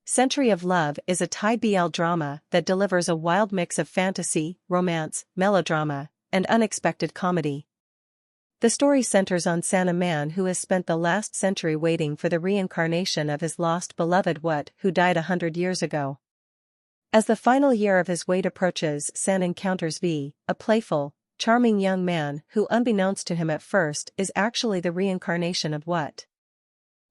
Century of Love is a Thai BL drama that delivers a wild mix of fantasy, romance, melodrama, and unexpected comedy. The story centers on San, a man who has spent the last century waiting for the reincarnation of his lost beloved who died 100 years ago. As the final year of his wait approaches, San encounters V, a playful, charming young man who, unbeknownst to him at first, is actually the reincarnation of What.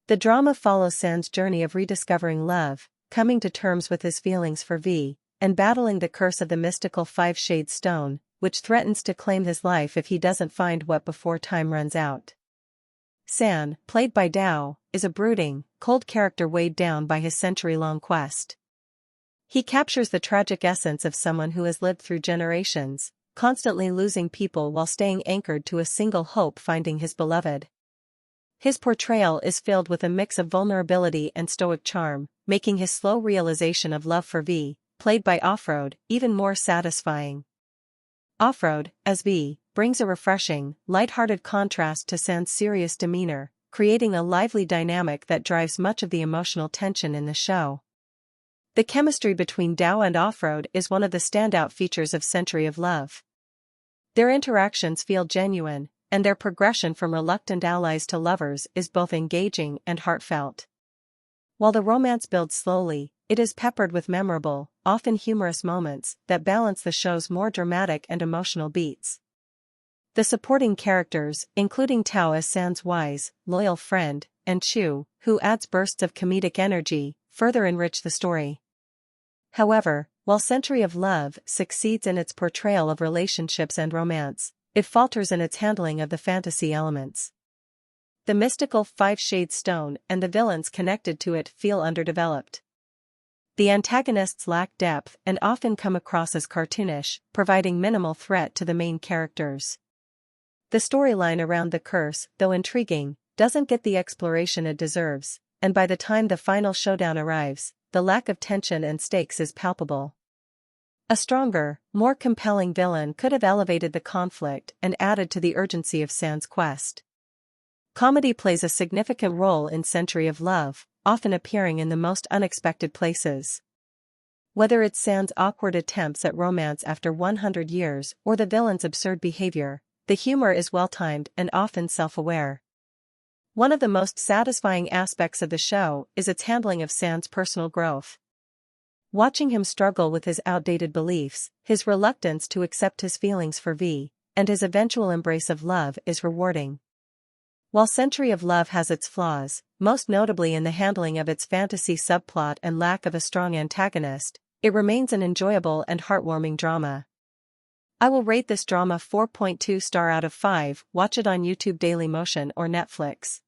The drama follows San's journey of rediscovering love, coming to terms with his feelings for V, and battling the curse of the mystical five-shade stone, which threatens to claim his life if he doesn't find What before time runs out. San, played by Dao, is a brooding, cold character weighed down by his century-long quest. He captures the tragic essence of someone who has lived through generations, constantly losing people while staying anchored to a single hope: finding his beloved. His portrayal is filled with a mix of vulnerability and stoic charm, making his slow realization of love for V, played by Offroad, even more satisfying. Offroad, as V, brings a refreshing, light-hearted contrast to San's serious demeanor, creating a lively dynamic that drives much of the emotional tension in the show. The chemistry between Dao and Offroad is one of the standout features of Century of Love. Their interactions feel genuine, and their progression from reluctant allies to lovers is both engaging and heartfelt. While the romance builds slowly, it is peppered with memorable, often humorous moments that balance the show's more dramatic and emotional beats. The supporting characters, including Tao as San's wise, loyal friend, and Chu, who adds bursts of comedic energy, further enrich the story. However, while Century of Love succeeds in its portrayal of relationships and romance, it falters in its handling of the fantasy elements. The mystical five-shade stone and the villains connected to it feel underdeveloped. The antagonists lack depth and often come across as cartoonish, providing minimal threat to the main characters. The storyline around the curse, though intriguing, doesn't get the exploration it deserves, and by the time the final showdown arrives, the lack of tension and stakes is palpable. A stronger, more compelling villain could have elevated the conflict and added to the urgency of San's quest. Comedy plays a significant role in Century of Love, often appearing in the most unexpected places. Whether it's San's awkward attempts at romance after 100 years or the villain's absurd behavior, the humor is well-timed and often self-aware. One of the most satisfying aspects of the show is its handling of San's personal growth. Watching him struggle with his outdated beliefs, his reluctance to accept his feelings for V, and his eventual embrace of love is rewarding. While Century of Love has its flaws, most notably in the handling of its fantasy subplot and lack of a strong antagonist, it remains an enjoyable and heartwarming drama. I will rate this drama 4.2 stars out of 5. Watch it on YouTube, Dailymotion, or Netflix.